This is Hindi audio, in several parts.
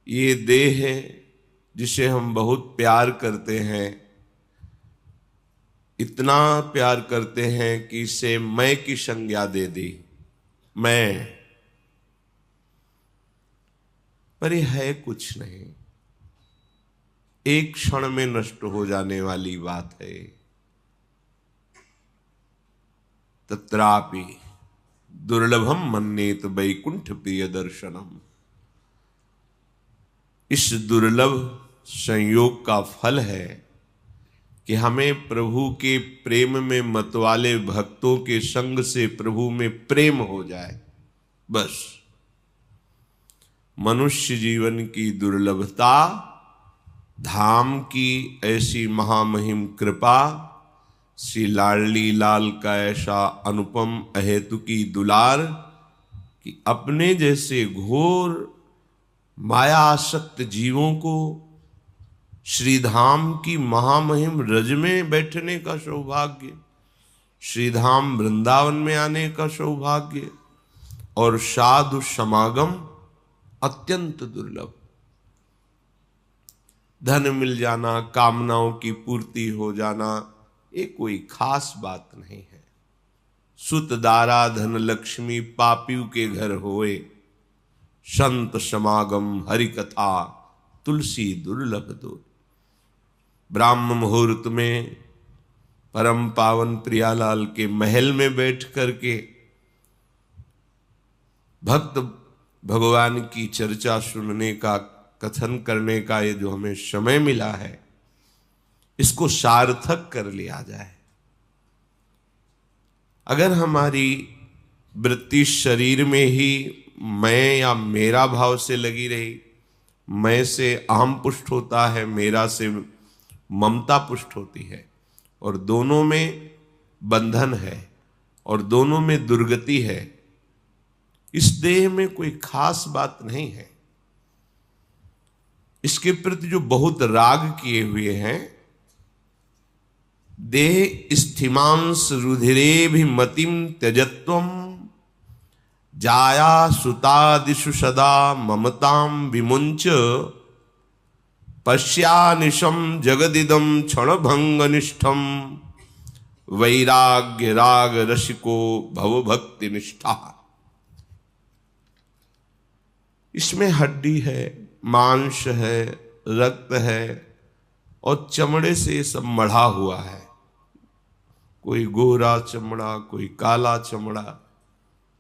ये देह है जिसे हम बहुत प्यार करते हैं, इतना प्यार करते हैं कि इसे मैं की संज्ञा दे दी, मैं। पर ये है कुछ नहीं, एक क्षण में नष्ट हो जाने वाली बात है। तत्रापि दुर्लभम मन्येत वैकुंठ प्रिय दर्शनम। इस दुर्लभ संयोग का फल है कि हमें प्रभु के प्रेम में मतवाले भक्तों के संग से प्रभु में प्रेम हो जाए, बस। मनुष्य जीवन की दुर्लभता, धाम की ऐसी महामहिम कृपा, श्री लाडली लाल का ऐसा अनुपम अहेतुकी दुलार कि अपने जैसे घोर माया आसक्त जीवों को श्रीधाम की महामहिम रज में बैठने का सौभाग्य, श्रीधाम वृंदावन में आने का सौभाग्य और साधु समागम अत्यंत दुर्लभ। धन मिल जाना, कामनाओं की पूर्ति हो जाना, ये कोई खास बात नहीं है। सुत दारा धन लक्ष्मी पापियों के घर होए, संत समागम हरि कथा तुलसी दुर्लभ दो। ब्राह्म मुहूर्त में परम पावन प्रियालाल के महल में बैठ करके भक्त भगवान की चर्चा सुनने का, कथन करने का ये जो हमें समय मिला है, इसको सार्थक कर लिया जाए। अगर हमारी वृत्ति शरीर में ही मैं या मेरा भाव से लगी रही, मैं से अहम पुष्ट होता है, मेरा से ममता पुष्ट होती है, और दोनों में बंधन है और दोनों में दुर्गति है, इस देह में कोई खास बात नहीं है। इसके प्रति जो बहुत राग किए हुए हैं, देह स्थिमांस रुधिरे भी मतिम त्यजत्वम जाया सुतादिषु सदा ममताम विमुंच पश्यानिशम जगदिदम क्षणभंग निष्ठम वैराग्य राग रसिको भवभक्ति निष्ठा। इसमें हड्डी है, मांस है, रक्त है और चमड़े से ये सब मढ़ा हुआ है। कोई गोरा चमड़ा, कोई काला चमड़ा,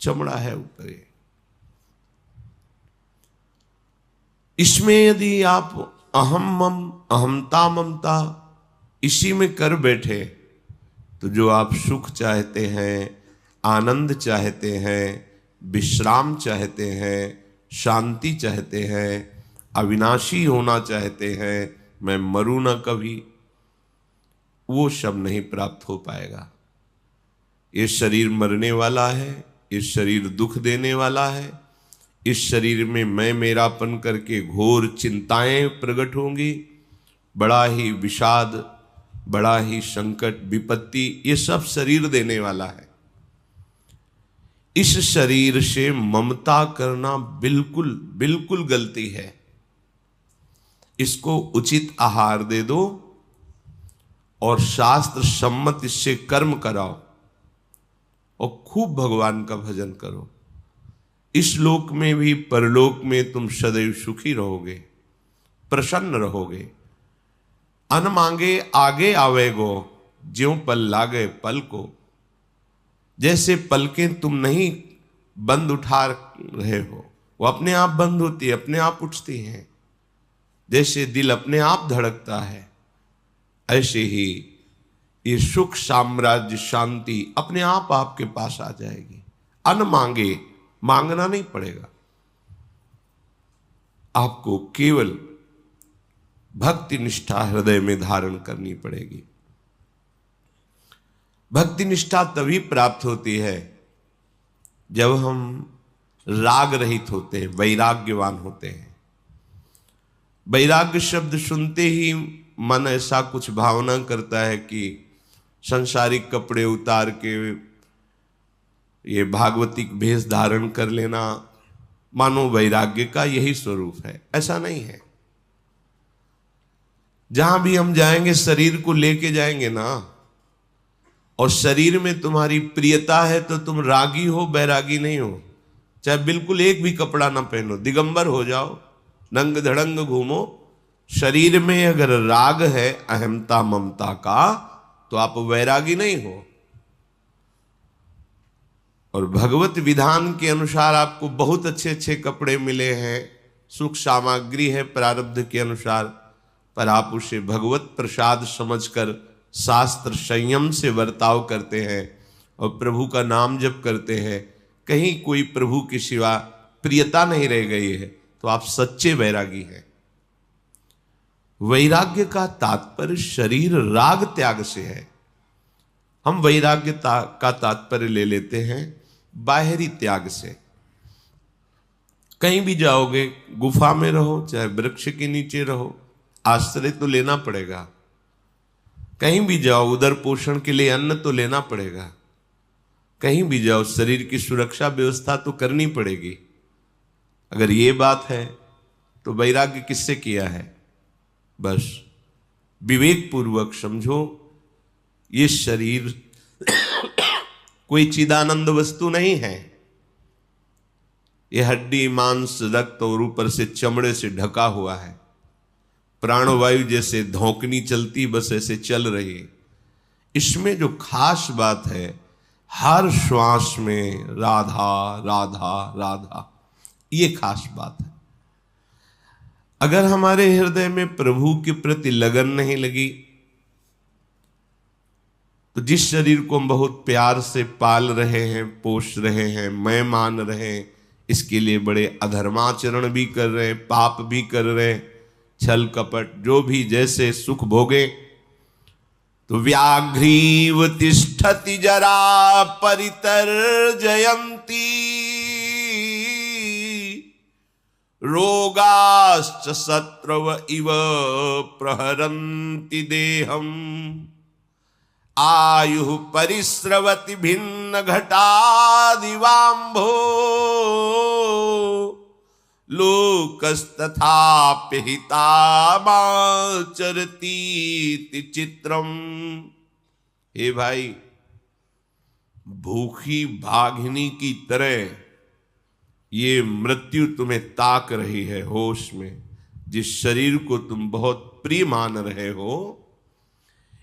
चमड़ा है ऊपर। इसमें यदि आप अहम मम, अहमता ममता इसी में कर बैठे तो जो आप सुख चाहते हैं, आनंद चाहते हैं, विश्राम चाहते हैं, शांति चाहते हैं, अविनाशी होना चाहते हैं, मैं मरूं ना कभी, वो सब नहीं प्राप्त हो पाएगा। ये शरीर मरने वाला है, ये शरीर दुख देने वाला है, इस शरीर में मैं मेरापन करके घोर चिंताएं प्रकट होंगी, बड़ा ही विषाद, बड़ा ही संकट, विपत्ति, ये सब शरीर देने वाला है। इस शरीर से ममता करना बिल्कुल बिल्कुल गलती है। इसको उचित आहार दे दो और शास्त्र सम्मत इससे कर्म कराओ और खूब भगवान का भजन करो। इस लोक में भी परलोक में तुम सदैव सुखी रहोगे, प्रसन्न रहोगे। अन मांगे आगे आवेगो, ज्यों पल लागे पल को। जैसे पलकें तुम नहीं बंद उठा रहे हो, वो अपने आप बंद होती है, अपने आप उठती हैं। जैसे दिल अपने आप धड़कता है, ऐसे ही ये सुख, साम्राज्य, शांति अपने आप आपके पास आ जाएगी। अन मांगे, मांगना नहीं पड़ेगा, आपको केवल भक्ति निष्ठा हृदय में धारण करनी पड़ेगी। भक्ति निष्ठा तभी प्राप्त होती है जब हम राग रहित होते हैं, वैराग्यवान होते हैं। वैराग्य शब्द सुनते ही मन ऐसा कुछ भावना करता है कि संसारिक कपड़े उतार के ये भागवतिक भेष धारण कर लेना, मानो वैराग्य का यही स्वरूप है। ऐसा नहीं है। जहां भी हम जाएंगे शरीर को लेके जाएंगे ना, और शरीर में तुम्हारी प्रियता है तो तुम रागी हो, बैरागी नहीं हो। चाहे बिल्कुल एक भी कपड़ा ना पहनो, दिगंबर हो जाओ, नंग धड़ंग घूमो, शरीर में अगर राग है अहमता ममता का तो आप वैरागी नहीं हो। और भगवत विधान के अनुसार आपको बहुत अच्छे अच्छे कपड़े मिले हैं, सुख सामग्री है प्रारब्ध के अनुसार, पर आप उसे भगवत प्रसाद समझकर शास्त्र संयम से बर्ताव करते हैं और प्रभु का नाम जप करते हैं, कहीं कोई प्रभु के सिवा प्रियता नहीं रह गई है, तो आप सच्चे वैरागी हैं। वैराग्य का तात्पर्य शरीर राग त्याग से है। हम वैराग्य का तात्पर्य ले लेते हैं बाहरी त्याग से। कहीं भी जाओगे, गुफा में रहो चाहे वृक्ष के नीचे रहो, आश्रय तो लेना पड़ेगा। कहीं भी जाओ उदर पोषण के लिए अन्न तो लेना पड़ेगा। कहीं भी जाओ शरीर की सुरक्षा व्यवस्था तो करनी पड़ेगी। अगर ये बात है तो वैराग्य किससे किया है? बस विवेक पूर्वक समझो, ये शरीर कोई चिदानंद वस्तु नहीं है। ये हड्डी मांस रक्त और ऊपर से चमड़े से ढका हुआ है। प्राणवायु जैसे धौंकनी चलती बस ऐसे चल रही है। इसमें जो खास बात है, हर श्वास में राधा राधा राधा, ये खास बात है। अगर हमारे हृदय में प्रभु के प्रति लगन नहीं लगी तो जिस शरीर को हम बहुत प्यार से पाल रहे हैं, पोष रहे हैं, मैं मान रहे हैं, इसके लिए बड़े अधर्माचरण भी कर रहे हैं, पाप भी कर रहे हैं, छल कपट जो भी जैसे सुख भोगे, तो व्याघ्रीव तिष्ठति जरा परितर्जयन्ति रोगाश्च शत्रव इव प्रहरन्ति देहम आयु परिस्रवति भिन्न घटादिवाम्भो लोकस्तथाप्य हितामाचरतीति चित्रम। हे भाई, भूखी भागिनी की तरह ये मृत्यु तुम्हें ताक रही है होश में। जिस शरीर को तुम बहुत प्रिय मान रहे हो,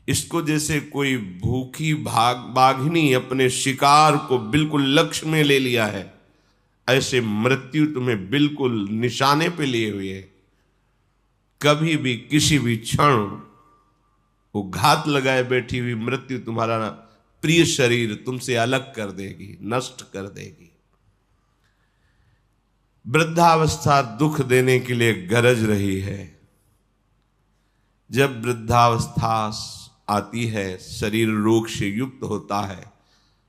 इसको जैसे कोई भूखी बाघिनी अपने शिकार को बिल्कुल लक्ष्य में ले लिया है, ऐसे मृत्यु तुम्हें बिल्कुल निशाने पे लिए हुए है। कभी भी किसी भी क्षण वो घात लगाए बैठी हुई मृत्यु तुम्हारा प्रिय शरीर तुमसे अलग कर देगी, नष्ट कर देगी। वृद्धावस्था दुख देने के लिए गरज रही है। जब वृद्धावस्था आती है, शरीर रोग से युक्त होता है,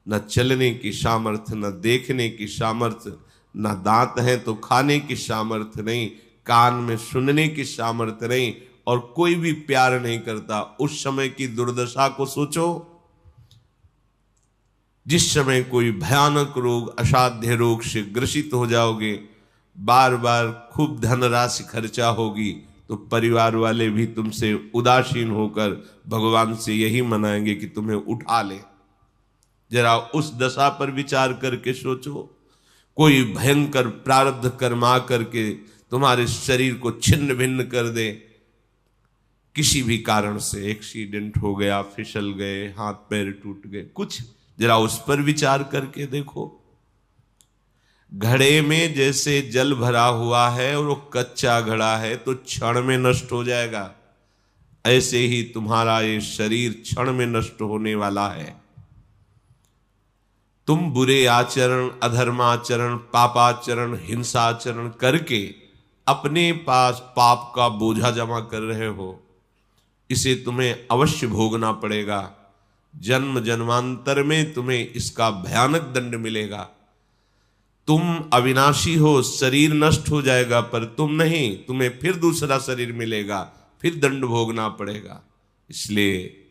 न चलने की सामर्थ्य, न देखने की सामर्थ्य, न दांत हैं तो खाने की सामर्थ्य नहीं, कान में सुनने की सामर्थ्य नहीं, और कोई भी प्यार नहीं करता। उस समय की दुर्दशा को सोचो। जिस समय कोई भयानक रोग, असाध्य रोग से ग्रसित हो जाओगे, बार बार खूब धनराशि खर्चा होगी, तो परिवार वाले भी तुमसे उदासीन होकर भगवान से यही मनाएंगे कि तुम्हें उठा ले। जरा उस दशा पर विचार करके सोचो। कोई भयंकर प्रारब्ध कर्मा करके तुम्हारे शरीर को छिन्न भिन्न कर दे, किसी भी कारण से एक्सीडेंट हो गया, फिसल गए, हाथ पैर टूट गए, कुछ जरा उस पर विचार करके देखो। घड़े में जैसे जल भरा हुआ है और वो कच्चा घड़ा है तो क्षण में नष्ट हो जाएगा, ऐसे ही तुम्हारा ये शरीर क्षण में नष्ट होने वाला है। तुम बुरे आचरण, अधर्माचरण, पापाचरण, हिंसाचरण करके अपने पास पाप का बोझा जमा कर रहे हो। इसे तुम्हें अवश्य भोगना पड़ेगा। जन्म जन्मांतर में तुम्हें इसका भयानक दंड मिलेगा। तुम अविनाशी हो, शरीर नष्ट हो जाएगा, पर तुम नहीं, तुम्हें फिर दूसरा शरीर मिलेगा, फिर दंड भोगना पड़ेगा। इसलिए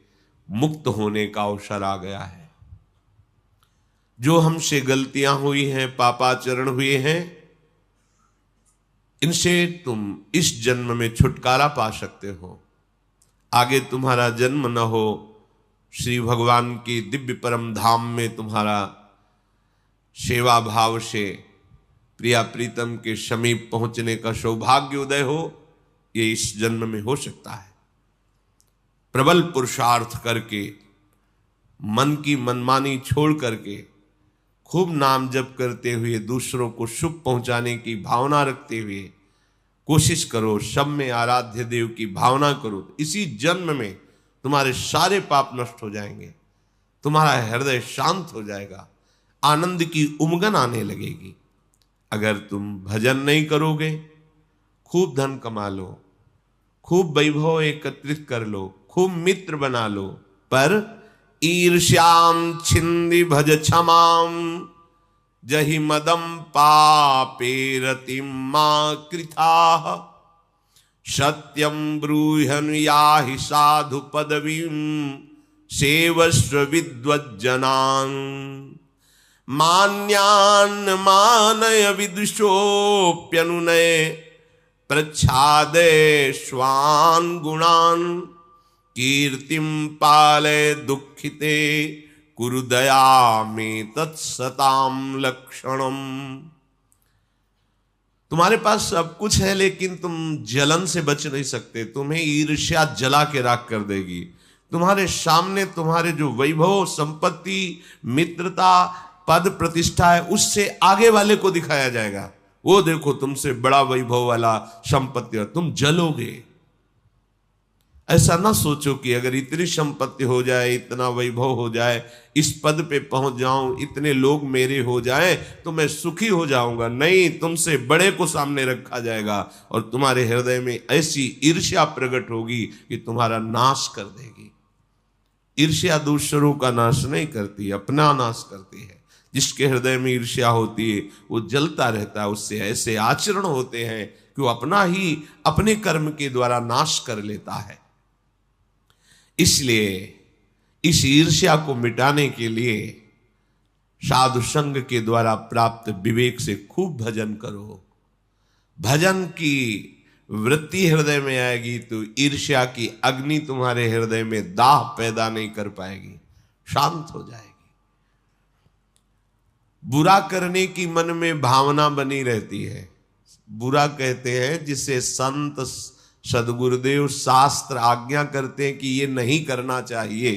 मुक्त होने का अवसर आ गया है। जो हमसे गलतियां हुई हैं, पापाचरण हुए हैं, इनसे तुम इस जन्म में छुटकारा पा सकते हो। आगे तुम्हारा जन्म न हो, श्री भगवान के दिव्य परम धाम में तुम्हारा सेवा भाव से प्रिया प्रीतम के समीप पहुंचने का सौभाग्य उदय हो, ये इस जन्म में हो सकता है। प्रबल पुरुषार्थ करके, मन की मनमानी छोड़ करके, खूब नाम जप करते हुए, दूसरों को सुख पहुंचाने की भावना रखते हुए कोशिश करो, सब में आराध्य देव की भावना करो। इसी जन्म में तुम्हारे सारे पाप नष्ट हो जाएंगे, तुम्हारा हृदय शांत हो जाएगा, आनंद की उमगन आने लगेगी। अगर तुम भजन नहीं करोगे, खूब धन कमा लो, खूब वैभव एकत्रित कर लो, खूब मित्र बना लो, पर ईर्ष्याम छिंदि भज क्षमाम जहि मदम पापे रतिम मां कृताः सत्यम ब्रूहन याहि साधु पदवीं सेवस्व विद्वज्जनान् मान्यान् मानय विदुषोऽप्यनुनय प्रच्छादय स्वान् गुणान् कीर्तिं पालय दुःखिते कुरु दया में तत्सताम लक्षणम। तुम्हारे पास सब कुछ है, लेकिन तुम जलन से बच नहीं सकते। तुम्हें ईर्ष्या जला के राख कर देगी। तुम्हारे सामने तुम्हारे जो वैभव, संपत्ति, मित्रता, पद, प्रतिष्ठा है, उससे आगे वाले को दिखाया जाएगा, वो देखो तुमसे बड़ा वैभव वाला संपत्ति, और तुम जलोगे। ऐसा ना सोचो कि अगर इतनी संपत्ति हो जाए, इतना वैभव हो जाए, इस पद पे पहुंच जाऊं, इतने लोग मेरे हो जाएं तो मैं सुखी हो जाऊंगा। नहीं, तुमसे बड़े को सामने रखा जाएगा और तुम्हारे हृदय में ऐसी ईर्ष्या प्रकट होगी कि तुम्हारा नाश कर देगी। ईर्ष्या दूसरों का नाश नहीं करती, अपना नाश करती है। जिसके हृदय में ईर्ष्या होती है वो जलता रहता है, उससे ऐसे आचरण होते हैं कि वो अपना ही अपने कर्म के द्वारा नाश कर लेता है। इसलिए इस ईर्ष्या को मिटाने के लिए साधु संग के द्वारा प्राप्त विवेक से खूब भजन करो। भजन की वृत्ति हृदय में आएगी तो ईर्ष्या की अग्नि तुम्हारे हृदय में दाह पैदा नहीं कर पाएगी, शांत हो जाएगी। बुरा करने की मन में भावना बनी रहती है। बुरा कहते हैं जिसे संत सदगुरुदेव शास्त्र आज्ञा करते हैं कि ये नहीं करना चाहिए।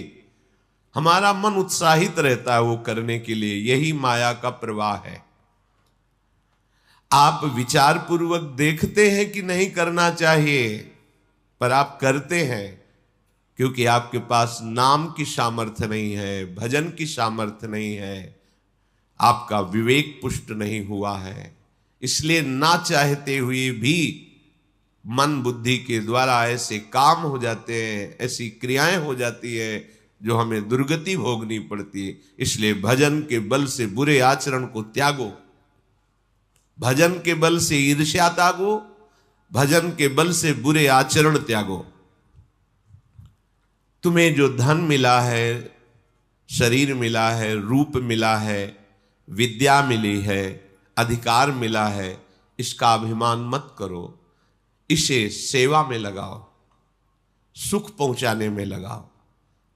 हमारा मन उत्साहित रहता है वो करने के लिए, यही माया का प्रवाह है। आप विचार पूर्वक देखते हैं कि नहीं करना चाहिए, पर आप करते हैं क्योंकि आपके पास नाम की सामर्थ्य नहीं है, भजन की सामर्थ्य नहीं है, आपका विवेक पुष्ट नहीं हुआ है। इसलिए ना चाहते हुए भी मन बुद्धि के द्वारा ऐसे काम हो जाते हैं, ऐसी क्रियाएं हो जाती है जो हमें दुर्गति भोगनी पड़ती है। इसलिए भजन के बल से बुरे आचरण को त्यागो, भजन के बल से ईर्ष्या त्यागो, भजन के बल से बुरे आचरण त्यागो। तुम्हें जो धन मिला है, शरीर मिला है, रूप मिला है, विद्या मिली है, अधिकार मिला है, इसका अभिमान मत करो। इसे सेवा में लगाओ, सुख पहुंचाने में लगाओ।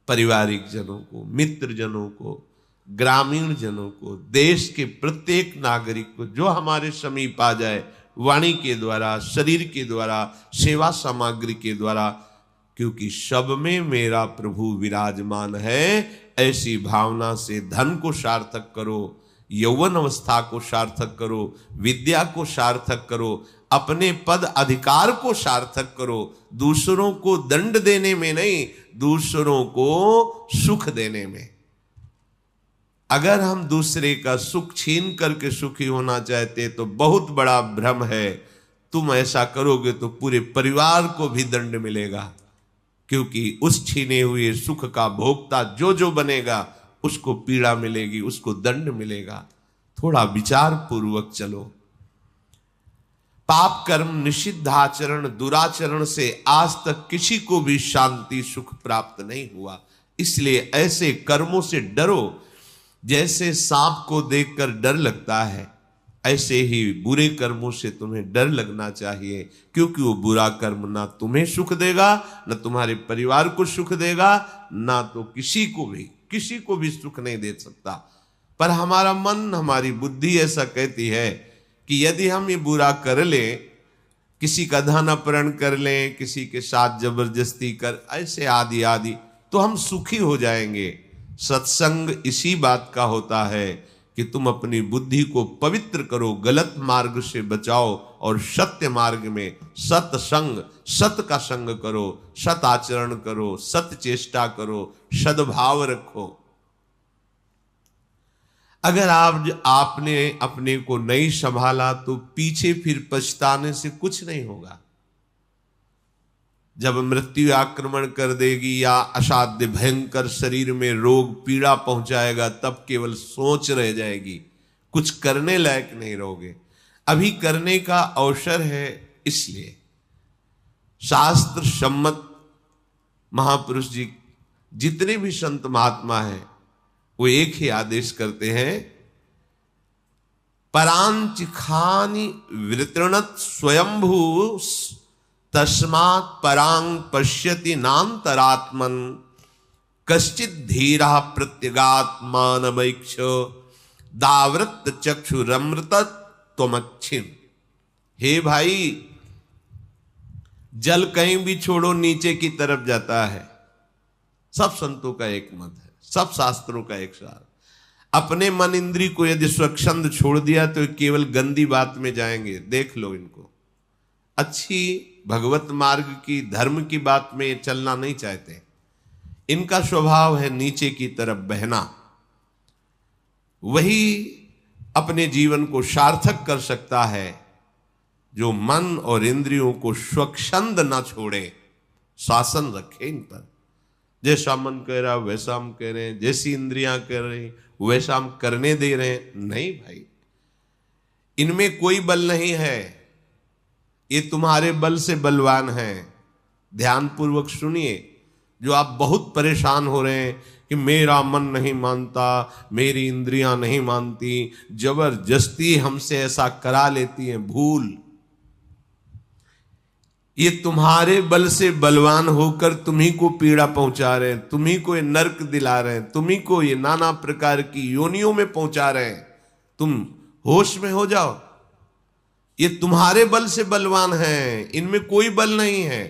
पारिवारिक जनों को, मित्र जनों को, ग्रामीण जनों को, देश के प्रत्येक नागरिक को जो हमारे समीप आ जाए, वाणी के द्वारा, शरीर के द्वारा, सेवा सामग्री के द्वारा, क्योंकि सब में मेरा प्रभु विराजमान है, ऐसी भावना से धन को सार्थक करो, यौवन अवस्था को सार्थक करो, विद्या को सार्थक करो, अपने पद अधिकार को सार्थक करो। दूसरों को दंड देने में नहीं, दूसरों को सुख देने में। अगर हम दूसरे का सुख छीन करके सुखी होना चाहते तो बहुत बड़ा भ्रम है। तुम ऐसा करोगे तो पूरे परिवार को भी दंड मिलेगा, क्योंकि उस छीने हुए सुख का भोक्ता जो जो बनेगा उसको पीड़ा मिलेगी, उसको दंड मिलेगा। थोड़ा विचार पूर्वक चलो। पाप कर्म, निषिद्ध आचरण, दुराचरण से आज तक किसी को भी शांति सुख प्राप्त नहीं हुआ। इसलिए ऐसे कर्मों से डरो। जैसे सांप को देखकर डर लगता है, ऐसे ही बुरे कर्मों से तुम्हें डर लगना चाहिए, क्योंकि वो बुरा कर्म ना तुम्हें सुख देगा, न तुम्हारे परिवार को सुख देगा, ना तो किसी को भी सुख नहीं दे सकता। पर हमारा मन, हमारी बुद्धि ऐसा कहती है कि यदि हम ये बुरा कर लें, किसी का धन अपहरण कर लें, किसी के साथ जबरदस्ती कर, ऐसे आदि आदि, तो हम सुखी हो जाएंगे। सत्संग इसी बात का होता है कि तुम अपनी बुद्धि को पवित्र करो, गलत मार्ग से बचाओ और सत्य मार्ग में सत्संग, सत का संग करो, सत आचरण करो, सत्य चेष्टा करो, सद्भाव रखो। अगर आपने अपने को नहीं संभाला तो पीछे फिर पछताने से कुछ नहीं होगा। जब मृत्यु आक्रमण कर देगी या असाध्य भयंकर शरीर में रोग पीड़ा पहुंचाएगा, तब केवल सोच रह जाएगी, कुछ करने लायक नहीं रहोगे। अभी करने का अवसर है, इसलिए शास्त्र सम्मत महापुरुष जी, जितने भी संत महात्मा हैं, वो एक ही आदेश करते हैं, परांचिखानि वितृणत स्वयंभू तस्मात् परांग पश्यति नान्तरात्मन कश्चित् धीरः प्रत्यगात्मानमैक्ष दावृत चक्षुरमृत त्वमक्षिम। हे भाई, जल कहीं भी छोड़ो नीचे की तरफ जाता है। सब संतों का एक मत है, सब शास्त्रों का एक सार। अपने मन इंद्री को यदि स्वच्छंद छोड़ दिया तो केवल गंदी बात में जाएंगे। देख लो इनको, अच्छी भगवत मार्ग की, धर्म की बात में चलना नहीं चाहते। इनका स्वभाव है नीचे की तरफ बहना। वही अपने जीवन को सार्थक कर सकता है जो मन और इंद्रियों को स्वच्छंद ना छोड़े, शासन रखे इन पर। जैसा मन कह रहा वैसा हम कह रहे हैं, जैसी इंद्रियां कह रही वैसा हम करने दे रहे हैं। नहीं भाई, इनमें कोई बल नहीं है, ये तुम्हारे बल से बलवान है। ध्यानपूर्वक सुनिए। जो आप बहुत परेशान हो रहे हैं कि मेरा मन नहीं मानता, मेरी इंद्रियां नहीं मानती, जबरदस्ती हमसे ऐसा करा लेती हैं, भूल। ये तुम्हारे बल से बलवान होकर तुम्ही को पीड़ा पहुंचा रहे हैं, तुम्ही को ये नर्क दिला रहे हैं, तुम्ही को ये नाना प्रकार की योनियों में पहुंचा रहे हैं। तुम होश में हो जाओ। ये तुम्हारे बल से बलवान हैं, इनमें कोई बल नहीं है।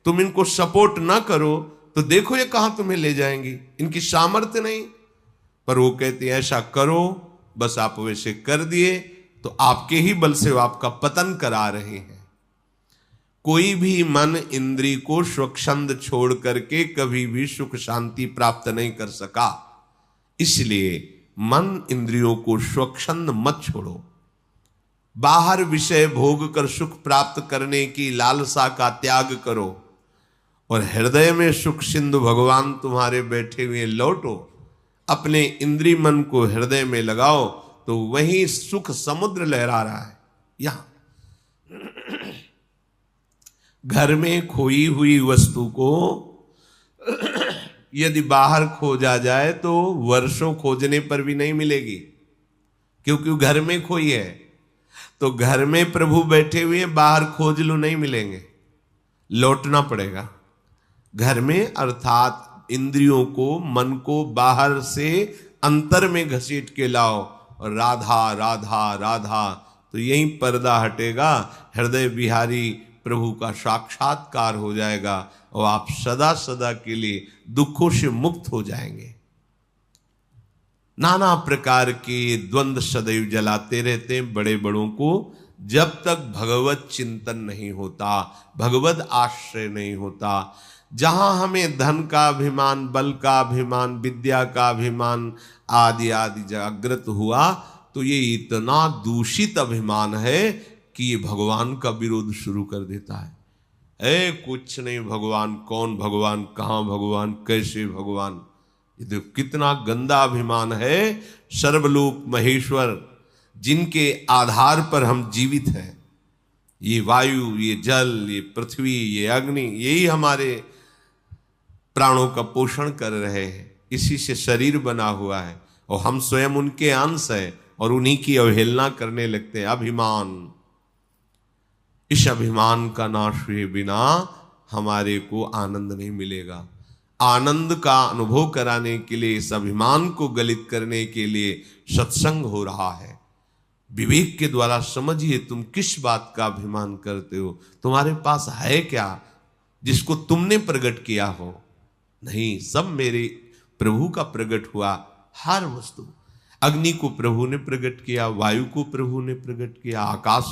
तुम इनको सपोर्ट ना करो तो देखो ये कहां तुम्हें ले जाएंगी। इनकी सामर्थ्य नहीं। पर वो कहती है ऐसा करो, बस आप वैसे कर दिए तो आपके ही बल से वो आपका पतन करा रहे हैं। कोई भी मन इंद्री को स्वच्छंद छोड़ करके कभी भी सुख शांति प्राप्त नहीं कर सका। इसलिए मन इंद्रियों को स्वच्छंद मत छोड़ो। बाहर विषय भोग कर सुख प्राप्त करने की लालसा का त्याग करो और हृदय में सुख सिंधु भगवान तुम्हारे बैठे हुए लौटो। अपने इंद्री मन को हृदय में लगाओ तो वही सुख समुद्र लहरा रहा है। यहां घर में खोई हुई वस्तु को यदि बाहर खोजा जाए तो वर्षों खोजने पर भी नहीं मिलेगी, क्योंकि घर में खोई है। तो घर में प्रभु बैठे हुए, बाहर खोज लो नहीं मिलेंगे, लौटना पड़ेगा। घर में अर्थात इंद्रियों को, मन को बाहर से अंतर में घसीट के लाओ और राधा राधा राधा, तो यही पर्दा हटेगा, हृदय बिहारी प्रभु का साक्षात्कार हो जाएगा और आप सदा सदा के लिए दुखों से मुक्त हो जाएंगे। नाना प्रकार के द्वंद्व सदैव जलाते रहते हैं बड़े बड़ों को, जब तक भगवत चिंतन नहीं होता, भगवत आश्रय नहीं होता। जहां हमें धन का अभिमान, बल का अभिमान, विद्या का अभिमान आदि आदि जागृत हुआ, तो ये इतना दूषित अभिमान है कि ये भगवान का विरोध शुरू कर देता है। कुछ नहीं भगवान, कौन भगवान, कहां भगवान, कैसे भगवान। ये देखो कितना गंदा अभिमान है। सर्वलोक महेश्वर जिनके आधार पर हम जीवित हैं, ये वायु, ये जल, ये पृथ्वी, ये अग्नि, यही हमारे प्राणों का पोषण कर रहे हैं। इसी से शरीर बना हुआ है और हम स्वयं उनके अंश हैं। और उन्हीं की अवहेलना करने लगते हैं। अभिमान, इस अभिमान का नाश हुए बिना हमारे को आनंद नहीं मिलेगा। आनंद का अनुभव कराने के लिए, इस अभिमान को गलित करने के लिए सत्संग हो रहा है। विवेक के द्वारा समझिए तुम किस बात का अभिमान करते हो। तुम्हारे पास है क्या जिसको तुमने प्रकट किया हो? नहीं, सब मेरे प्रभु का प्रकट हुआ हर वस्तु। अग्नि को प्रभु ने प्रकट किया, वायु को प्रभु ने प्रकट किया, आकाश